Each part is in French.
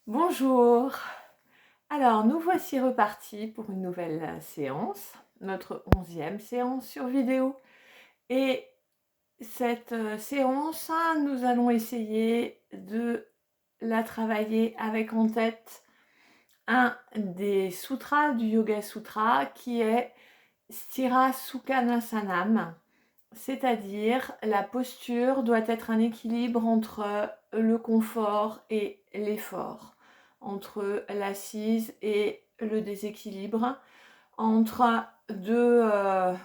Bonjour. Alors, nous voici repartis pour une nouvelle séance, notre 11e séance sur vidéo. Et cette séance, nous allons essayer de la travailler avec en tête un des sutras du Yoga Sutra qui est Sthira Sukhanasanam, c'est-à-dire la posture doit être un équilibre entre le confort et l'effort, entre l'assise et le déséquilibre, entre deux,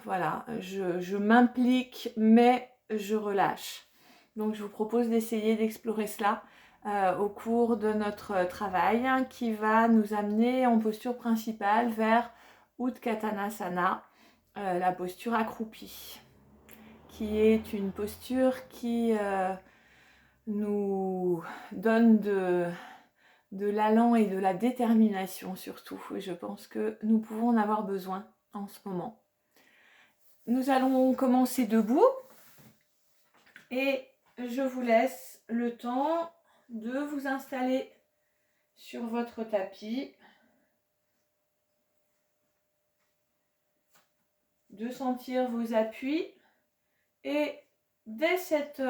voilà, je m'implique mais je relâche. Donc je vous propose d'essayer d'explorer cela au cours de notre travail qui va nous amener en posture principale vers Utkatanasana, la posture accroupie, qui est une posture qui nous donne de l'allant et de la détermination surtout. Je pense que nous pouvons en avoir besoin en ce moment. Nous allons commencer debout et je vous laisse le temps de vous installer sur votre tapis, de sentir vos appuis et dès cette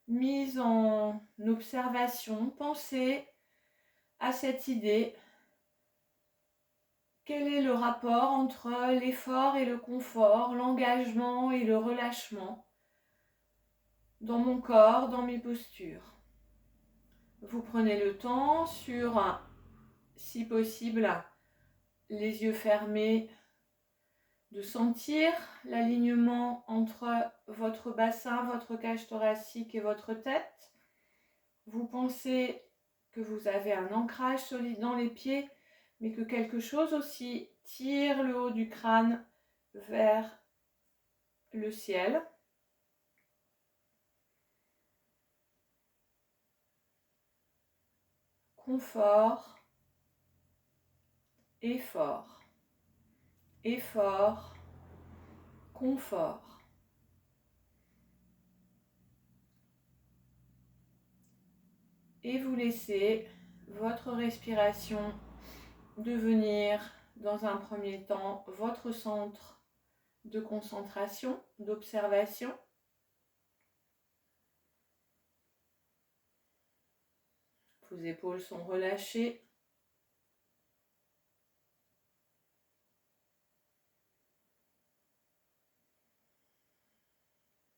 mise en observation, pensez à cette idée. Quel est le rapport entre l'effort et le confort, l'engagement et le relâchement dans mon corps, dans mes postures? Vous prenez le temps sur, si possible, les yeux fermés, de sentir l'alignement entre votre bassin, votre cage thoracique et votre tête. Vous pensez que vous avez un ancrage solide dans les pieds, mais que quelque chose aussi tire le haut du crâne vers le ciel. Confort, effort, effort, confort. Et vous laissez votre respiration devenir dans un premier temps votre centre de concentration, d'observation. Vos épaules sont relâchées.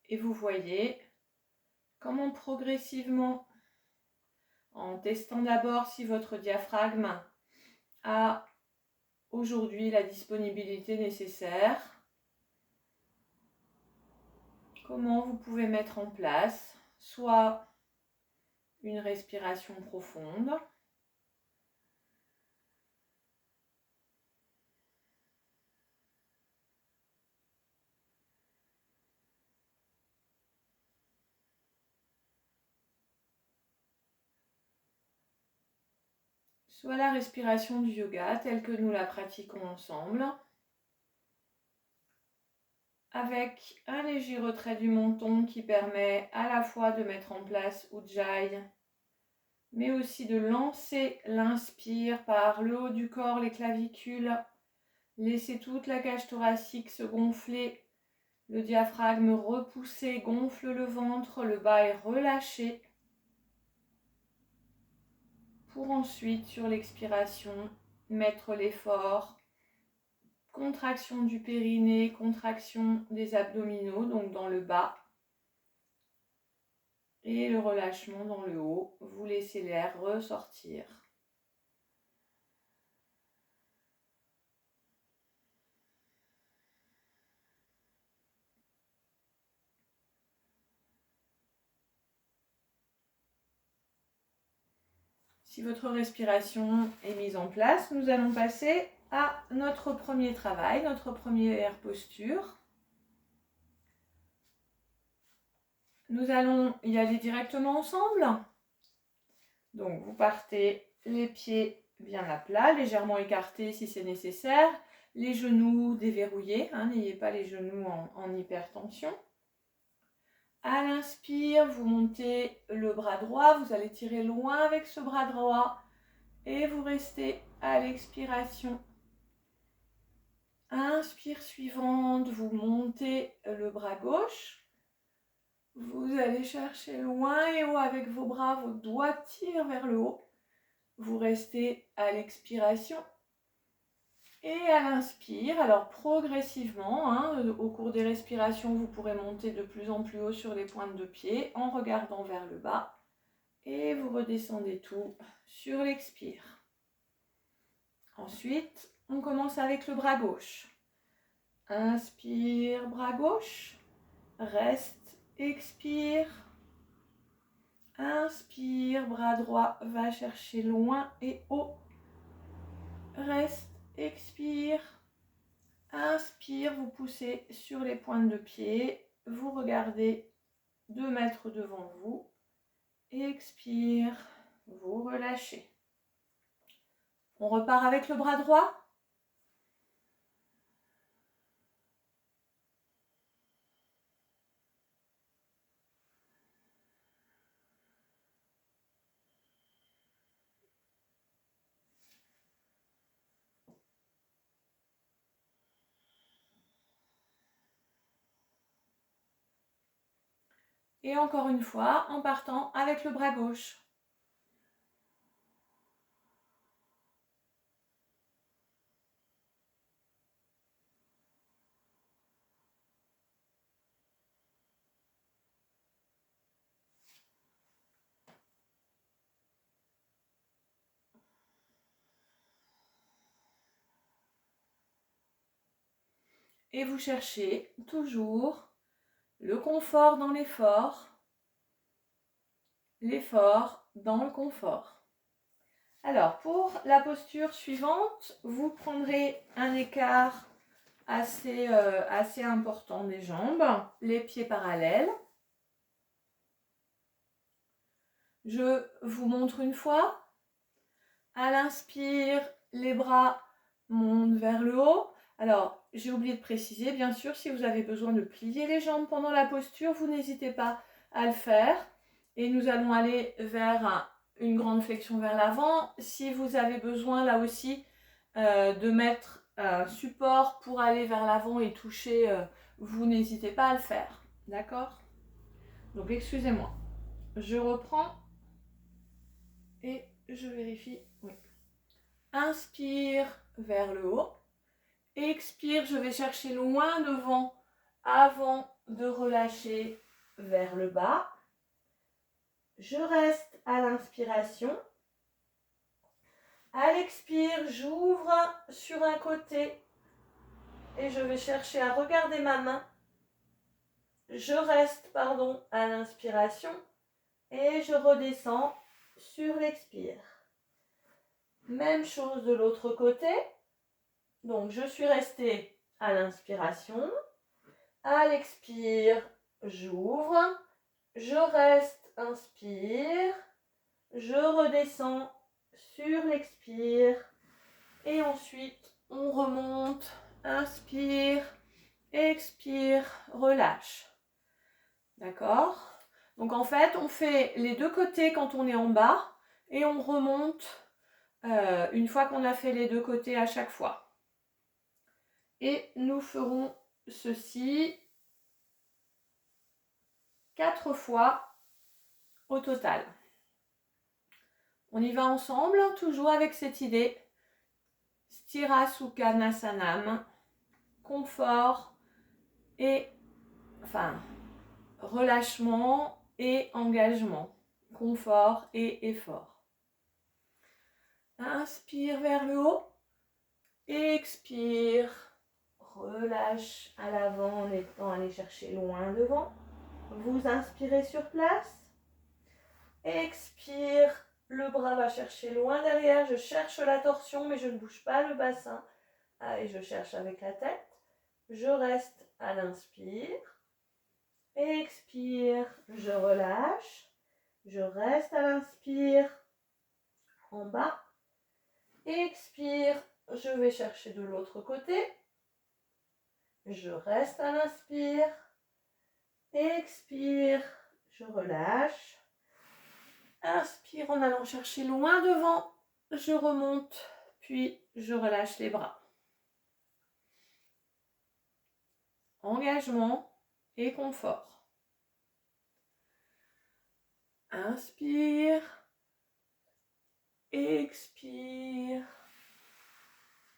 Et vous voyez comment progressivement, en testant d'abord si votre diaphragme a aujourd'hui la disponibilité nécessaire, comment vous pouvez mettre en place soit une respiration profonde, soit la respiration du yoga telle que nous la pratiquons ensemble, avec un léger retrait du menton qui permet à la fois de mettre en place Ujjayi, mais aussi de lancer l'inspire par le haut du corps, les clavicules, laisser toute la cage thoracique se gonfler, le diaphragme repoussé, gonfle le ventre, le bas est relâché, pour ensuite, sur l'expiration, mettre l'effort, contraction du périnée, contraction des abdominaux, donc dans le bas, et le relâchement dans le haut. Vous laissez l'air ressortir. Si votre respiration est mise en place, nous allons passer à notre premier travail, notre première posture. Nous allons y aller directement ensemble. Donc vous partez les pieds bien à plat, légèrement écartés si c'est nécessaire, les genoux déverrouillés, n'ayez pas les genoux en hypertension. À l'inspire, vous montez le bras droit, vous allez tirer loin avec ce bras droit et vous restez à l'expiration. Inspire suivante, vous montez le bras gauche. Vous allez chercher loin et haut avec vos bras, vos doigts tirent vers le haut. Vous restez à l'expiration. Et à l'inspire, alors progressivement, au cours des respirations, vous pourrez monter de plus en plus haut sur les pointes de pied en regardant vers le bas. Et vous redescendez tout sur l'expire. Ensuite, on commence avec le bras gauche. Inspire, bras gauche. Reste, expire. Inspire, bras droit va chercher loin et haut. Reste, expire. Inspire, vous poussez sur les pointes de pied. Vous regardez 2 mètres devant vous. Expire, vous relâchez. On repart avec le bras droit. Et encore une fois, en partant avec le bras gauche. Et vous cherchez toujours le confort dans l'effort, l'effort dans le confort. Alors, pour la posture suivante, vous prendrez un écart assez important des jambes, les pieds parallèles. Je vous montre une fois. À l'inspire, les bras montent vers le haut. Alors, j'ai oublié de préciser, bien sûr, si vous avez besoin de plier les jambes pendant la posture, vous n'hésitez pas à le faire. Et nous allons aller vers une grande flexion vers l'avant. Si vous avez besoin, là aussi, de mettre un support pour aller vers l'avant et toucher, vous n'hésitez pas à le faire. D'accord? Donc, excusez-moi. Je reprends et je vérifie. Oui. Inspire vers le haut. Expire, je vais chercher loin devant avant de relâcher vers le bas. Je reste à l'inspiration. À l'expire, j'ouvre sur un côté et je vais chercher à regarder ma main. Je reste, à l'inspiration et je redescends sur l'expire. Même chose de l'autre côté. Donc, je suis restée à l'inspiration. À l'expire, j'ouvre. Je reste, inspire. Je redescends sur l'expire. Et ensuite, on remonte. Inspire, expire, relâche. D'accord? Donc, en fait, on fait les deux côtés quand on est en bas. Et on remonte une fois qu'on a fait les deux côtés à chaque fois. Et nous ferons ceci 4 fois au total. On y va ensemble, toujours avec cette idée. Sthirasukhasanam, confort et relâchement et engagement. Confort et effort. Inspire vers le haut. Expire. Relâche à l'avant en étant allé chercher loin devant. Vous inspirez sur place. Expire. Le bras va chercher loin derrière. Je cherche la torsion, mais je ne bouge pas le bassin. Et je cherche avec la tête. Je reste à l'inspire. Expire. Je relâche. Je reste à l'inspire. En bas. Expire. Je vais chercher de l'autre côté. Je reste à l'inspire. Expire, je relâche. Inspire en allant chercher loin devant, je remonte, puis je relâche les bras. Engagement et confort. Inspire, expire.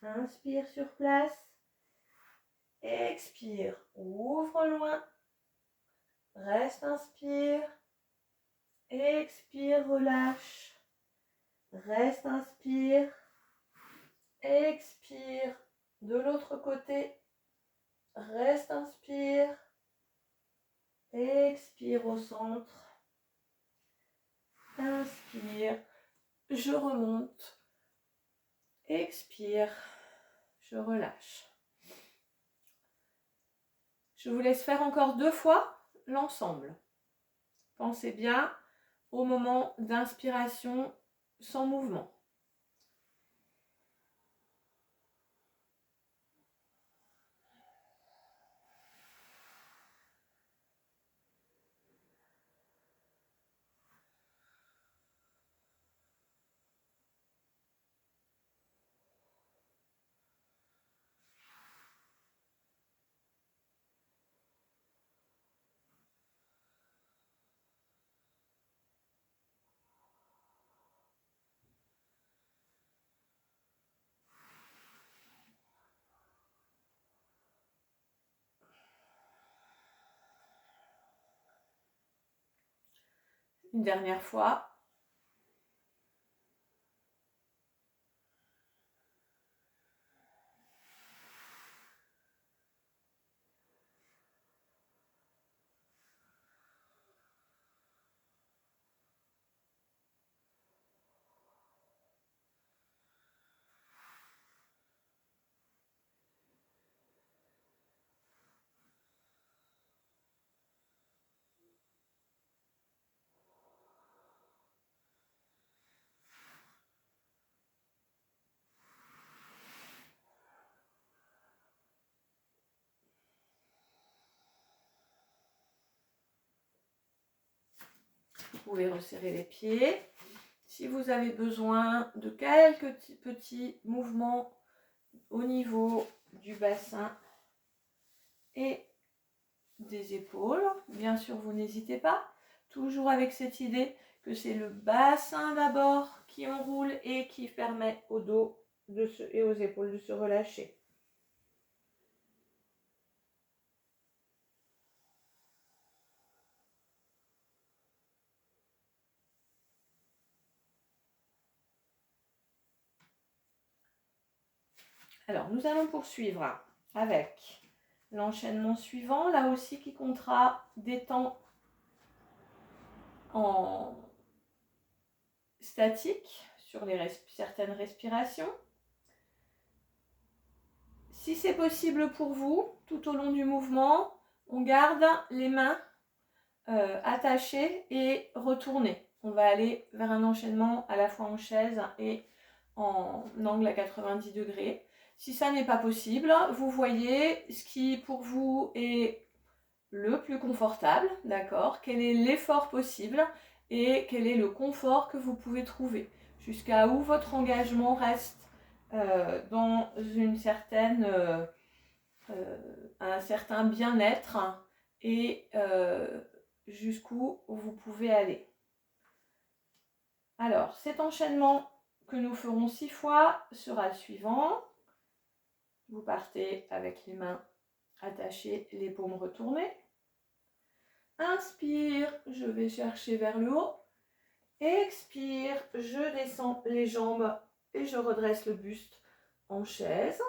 Inspire sur place. Expire, ouvre loin. Reste, inspire. Expire, relâche. Reste, inspire. Expire. De l'autre côté. Reste, inspire. Expire au centre. Inspire. Je remonte. Expire. Je relâche. Je vous laisse faire encore 2 fois l'ensemble. Pensez bien au moment d'inspiration sans mouvement. Une dernière fois. Vous pouvez resserrer les pieds. Si vous avez besoin de quelques petits mouvements au niveau du bassin et des épaules, bien sûr, vous n'hésitez pas. Toujours avec cette idée que c'est le bassin d'abord qui enroule et qui permet au dos et aux épaules de se relâcher. Alors, nous allons poursuivre avec l'enchaînement suivant, là aussi qui comptera des temps en statique sur certaines respirations. Si c'est possible pour vous, tout au long du mouvement, on garde les mains attachées et retournées. On va aller vers un enchaînement à la fois en chaise et en angle à 90 degrés. Si ça n'est pas possible, vous voyez ce qui pour vous est le plus confortable, d'accord? Quel est l'effort possible et quel est le confort que vous pouvez trouver, jusqu'à où votre engagement reste dans une certaine, un certain bien-être et jusqu'où vous pouvez aller. Alors, cet enchaînement que nous ferons 6 fois sera le suivant. Vous partez avec les mains attachées, les paumes retournées. Inspire, je vais chercher vers le haut. Expire, je descends les jambes et je redresse le buste en chaise.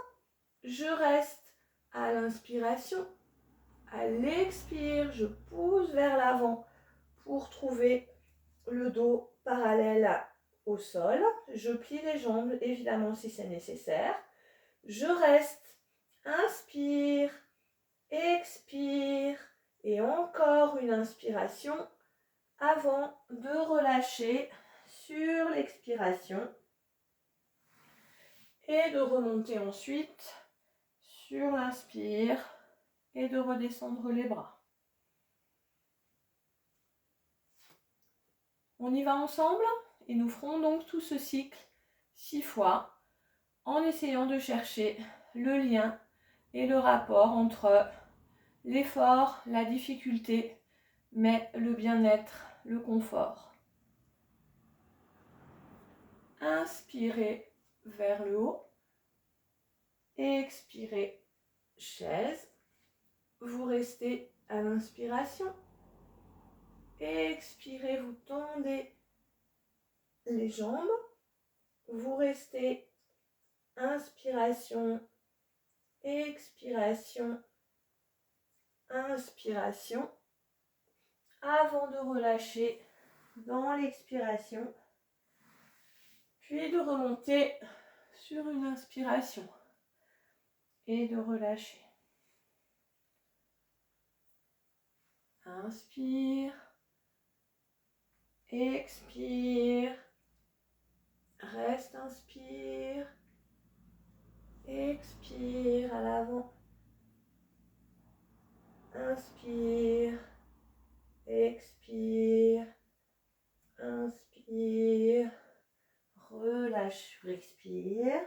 Je reste à l'inspiration. À l'expire, je pousse vers l'avant pour trouver le dos parallèle au sol. Je plie les jambes, évidemment, si c'est nécessaire. Je reste, inspire, expire, et encore une inspiration avant de relâcher sur l'expiration et de remonter ensuite sur l'inspire et de redescendre les bras. On y va ensemble et nous ferons donc tout ce cycle 6 fois en essayant de chercher le lien et le rapport entre l'effort, la difficulté, mais le bien-être, le confort. Inspirez vers le haut. Expirez, chaise. Vous restez à l'inspiration. Expirez, vous tendez les jambes. Vous restez, inspiration, expiration, inspiration, avant de relâcher dans l'expiration, puis de remonter sur une inspiration et de relâcher. Inspire, expire, reste, inspire, expire à l'avant, inspire, expire, inspire, relâche, expire,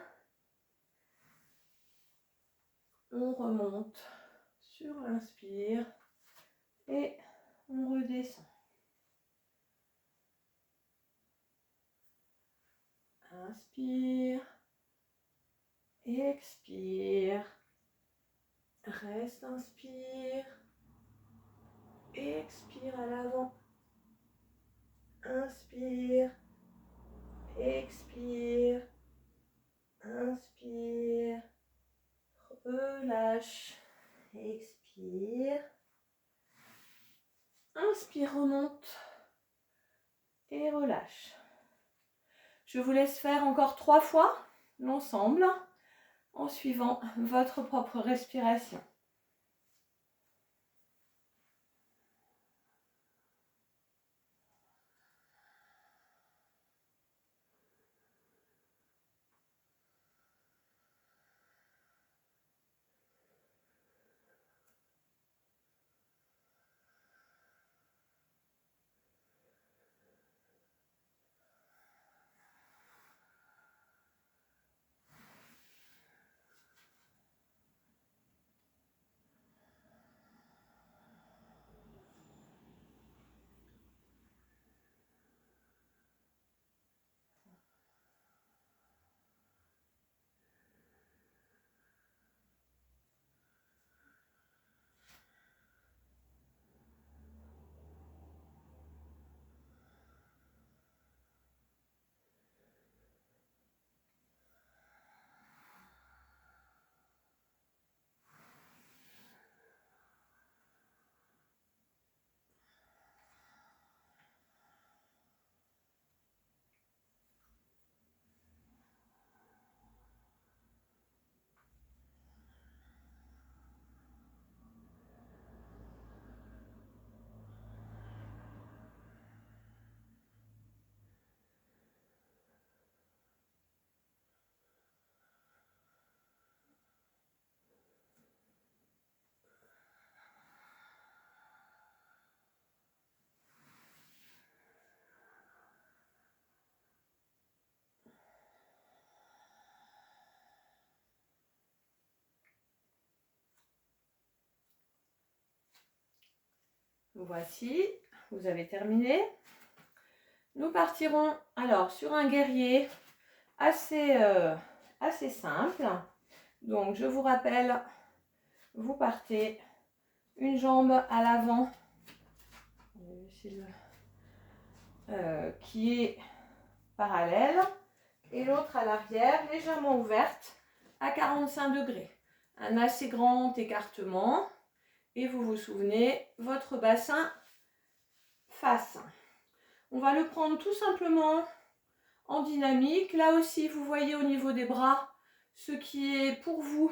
on remonte sur l'inspire et on redescend. Inspire, expire, reste, inspire, expire à l'avant, inspire, expire, inspire, relâche, expire, inspire, remonte et relâche. Je vous laisse faire encore 3 fois l'ensemble en suivant votre propre respiration. Voici, vous avez terminé. Nous partirons alors sur un guerrier assez simple. Donc je vous rappelle, vous partez une jambe à l'avant qui est parallèle et l'autre à l'arrière légèrement ouverte à 45 degrés. Un assez grand écartement et vous vous souvenez, votre bassin face. On va le prendre tout simplement en dynamique. Là aussi, vous voyez au niveau des bras ce qui est pour vous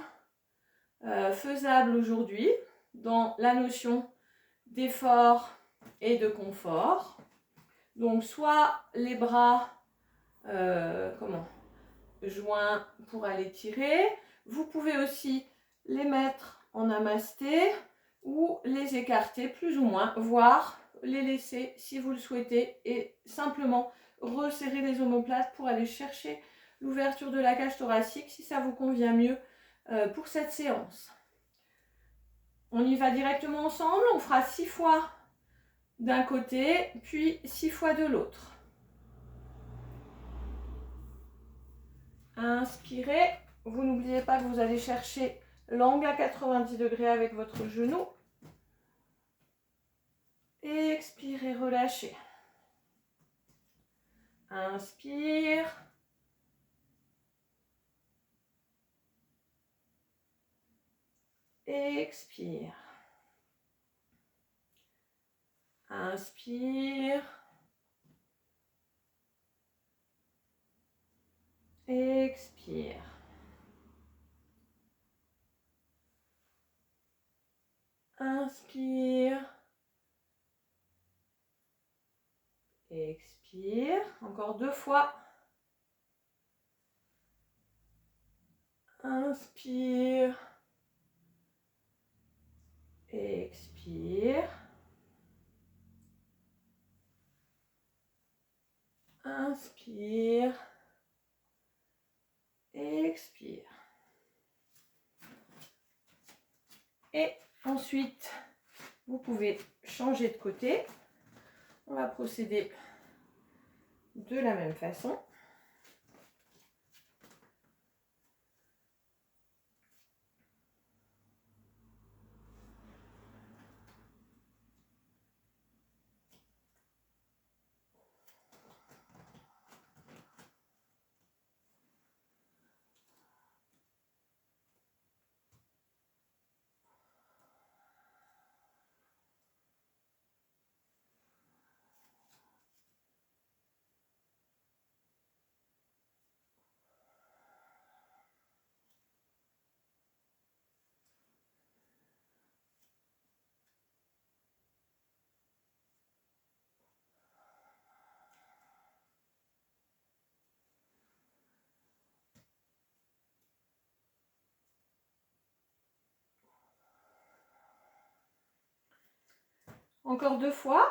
faisable aujourd'hui dans la notion d'effort et de confort. Donc, soit les bras joints pour aller tirer. Vous pouvez aussi les mettre en namasté ou les écarter plus ou moins, voire les laisser si vous le souhaitez et simplement resserrer les omoplates pour aller chercher l'ouverture de la cage thoracique si ça vous convient mieux pour cette séance. On y va directement ensemble, on fera 6 fois d'un côté, puis 6 fois de l'autre. Inspirez, vous n'oubliez pas que vous allez chercher l'angle à 90 degrés avec votre genou. Expirez, relâchez. Inspire. Expire. Inspire. Expire. Inspire. Expire. Encore 2 fois. Inspire. Expire. Inspire. Expire. Et ensuite, vous pouvez changer de côté. On va procéder de la même façon. Encore 2 fois.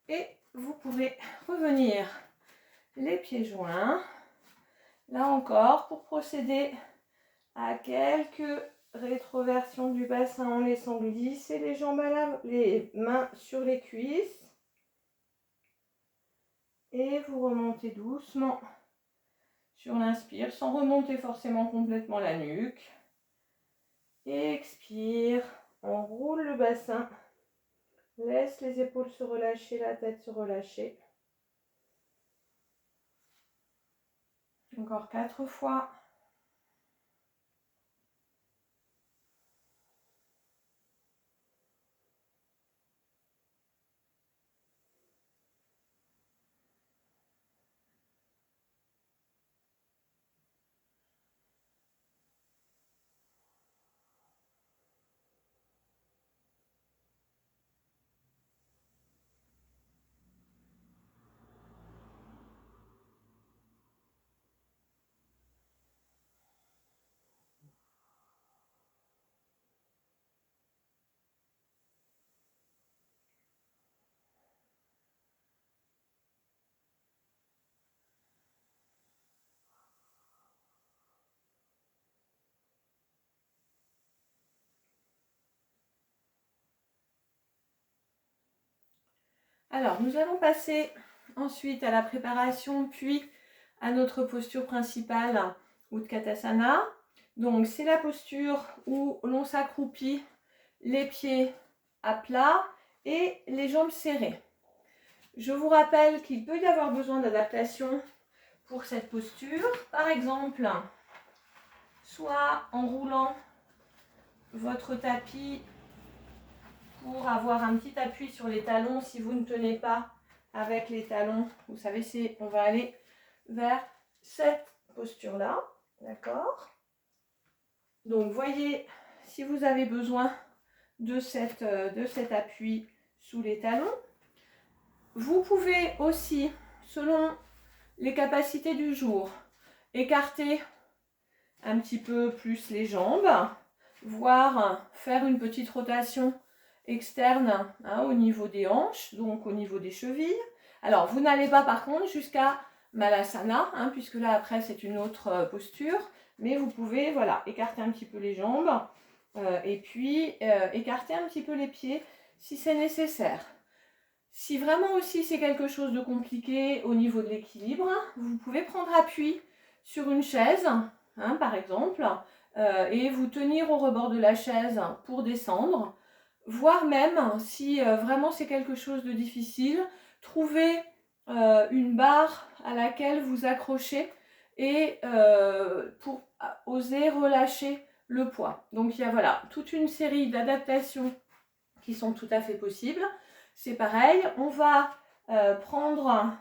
Et vous pouvez revenir les pieds joints. Là encore, pour procéder à quelques rétroversions du bassin en laissant glisser les jambes les mains sur les cuisses. Et vous remontez doucement sur l'inspire, sans remonter forcément complètement la nuque. Expire, on roule le bassin. Laisse les épaules se relâcher, la tête se relâcher. Encore 4 fois. Alors, nous allons passer ensuite à la préparation, puis à notre posture principale, Utkatasana. Donc, c'est la posture où l'on s'accroupit, les pieds à plat et les jambes serrées. Je vous rappelle qu'il peut y avoir besoin d'adaptation pour cette posture. Par exemple, soit en roulant votre tapis pour avoir un petit appui sur les talons si vous ne tenez pas avec les talons. Vous savez, on va aller vers cette posture-là, d'accord? Donc, voyez si vous avez besoin de cet appui sous les talons. Vous pouvez aussi, selon les capacités du jour, écarter un petit peu plus les jambes, voire faire une petite rotation externe au niveau des hanches, donc au niveau des chevilles. Alors, vous n'allez pas par contre jusqu'à Malasana, puisque là après c'est une autre posture, mais vous pouvez voilà, écarter un petit peu les jambes et puis écarter un petit peu les pieds si c'est nécessaire. Si vraiment aussi c'est quelque chose de compliqué au niveau de l'équilibre, vous pouvez prendre appui sur une chaise, par exemple, et vous tenir au rebord de la chaise pour descendre, voire même, si vraiment c'est quelque chose de difficile, trouver une barre à laquelle vous accrochez et pour oser relâcher le poids. Donc il y a voilà, toute une série d'adaptations qui sont tout à fait possibles. C'est pareil, on va prendre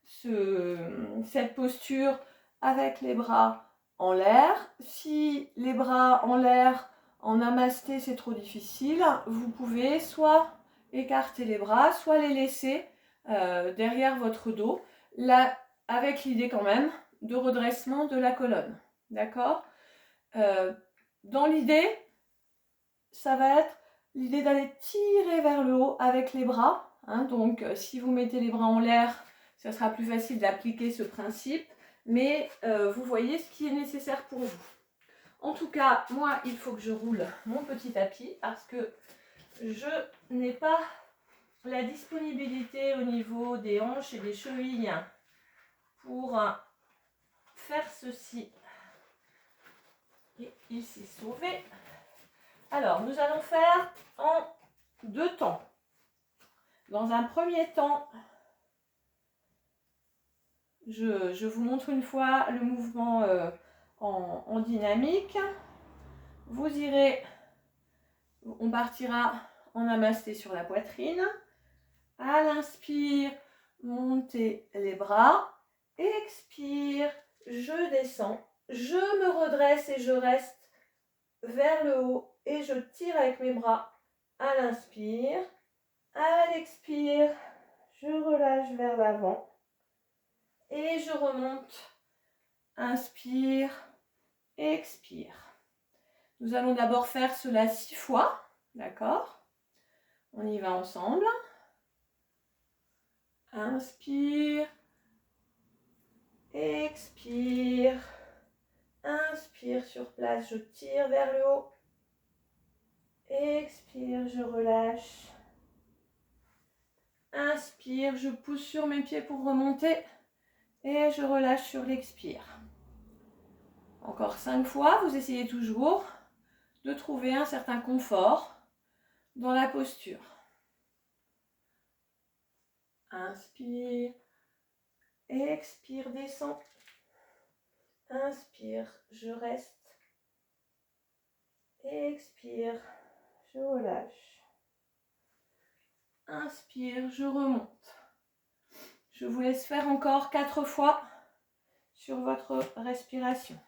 cette posture avec les bras en l'air. Si les bras en l'air en namasté c'est trop difficile, vous pouvez soit écarter les bras, soit les laisser derrière votre dos, là, avec l'idée quand même de redressement de la colonne. D'accord ? Dans l'idée, ça va être l'idée d'aller tirer vers le haut avec les bras. Donc, si vous mettez les bras en l'air, ça sera plus facile d'appliquer ce principe. Mais vous voyez ce qui est nécessaire pour vous. En tout cas, moi, il faut que je roule mon petit tapis parce que je n'ai pas la disponibilité au niveau des hanches et des chevilles pour faire ceci. Et il s'est sauvé. Alors, nous allons faire en 2 temps. Dans un premier temps, je vous montre une fois le mouvement en dynamique. Vous irez, on partira en namasté sur la poitrine. À l'inspire, montez les bras. Expire, je descends. Je me redresse et je reste vers le haut et je tire avec mes bras à l'inspire. À l'expire, je relâche vers l'avant et je remonte. Inspire, expire. Nous allons d'abord faire cela 6 fois, d'accord ? On y va ensemble. Inspire, expire. Inspire sur place, je tire vers le haut. Expire, je relâche. Inspire, je pousse sur mes pieds pour remonter. Et je relâche sur l'expire. Encore 5 fois, vous essayez toujours de trouver un certain confort dans la posture. Inspire, expire, descends. Inspire, je reste. Expire, je relâche. Inspire, je remonte. Je vous laisse faire encore 4 fois sur votre respiration.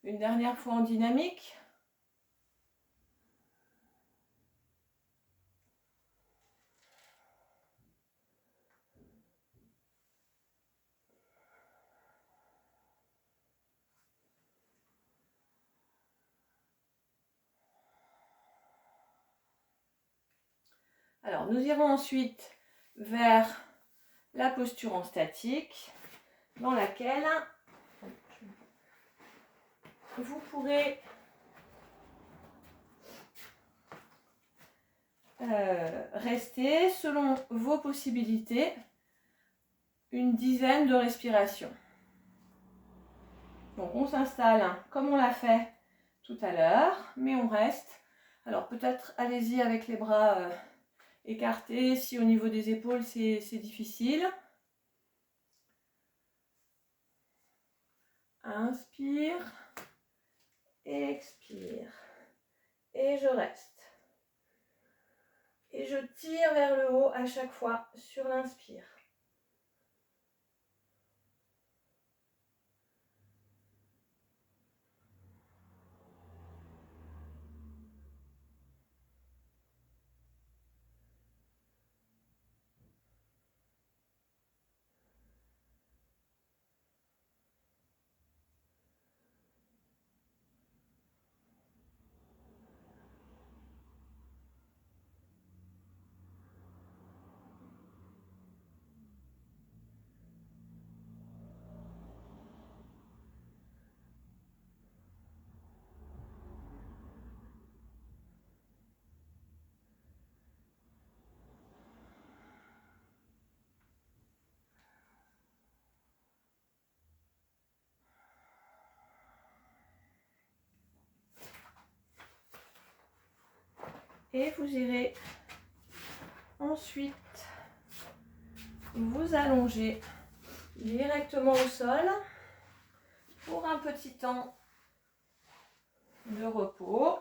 Une dernière fois en dynamique. Alors, nous irons ensuite vers la posture en statique, dans laquelle vous pourrez rester, selon vos possibilités, une dizaine de respirations. Donc on s'installe comme on l'a fait tout à l'heure, mais on reste. Alors peut-être allez-y avec les bras écartés, si au niveau des épaules c'est difficile. Inspire, expire, et je reste. Et je tire vers le haut à chaque fois sur l'inspire. Et vous irez ensuite vous allonger directement au sol pour un petit temps de repos,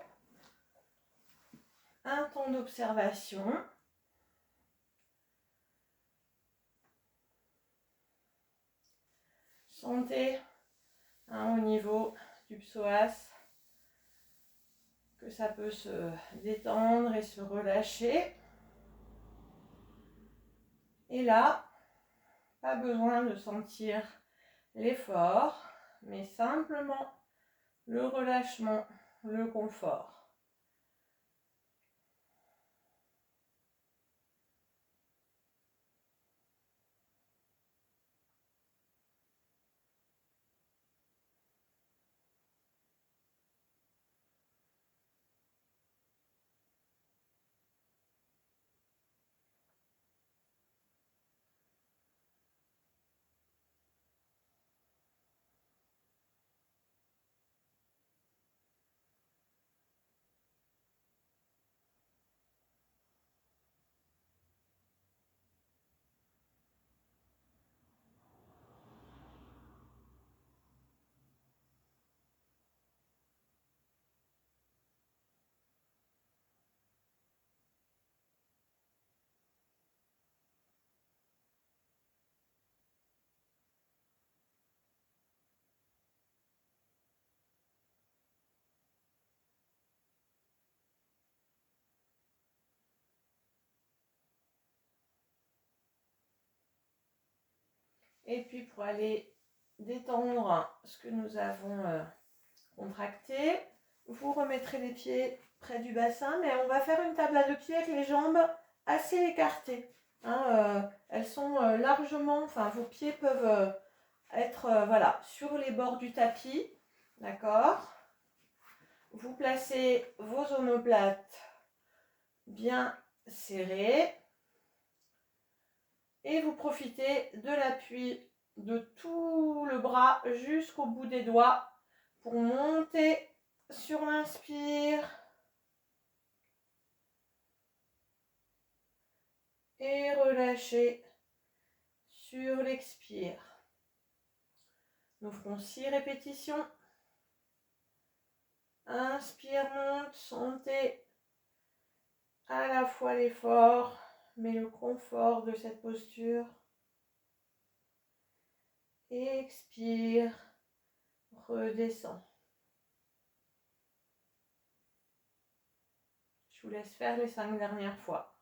un temps d'observation. Sentez au niveau du psoas que ça peut se détendre et se relâcher. Et là, pas besoin de sentir l'effort, mais simplement le relâchement, le confort. Et puis pour aller détendre ce que nous avons contracté, vous remettrez les pieds près du bassin, mais on va faire une table à deux pieds avec les jambes assez écartées. Elles sont largement, enfin vos pieds peuvent être voilà, sur les bords du tapis, d'accord. Vous placez vos omoplates bien serrées et vous profitez de l'appui de tout le bras jusqu'au bout des doigts pour monter sur l'inspire et relâcher sur l'expire. Nous ferons 6 répétitions. Inspire, monte, sentez à la fois l'effort mais le confort de cette posture. Expire, redescend. Je vous laisse faire les 5 dernières fois.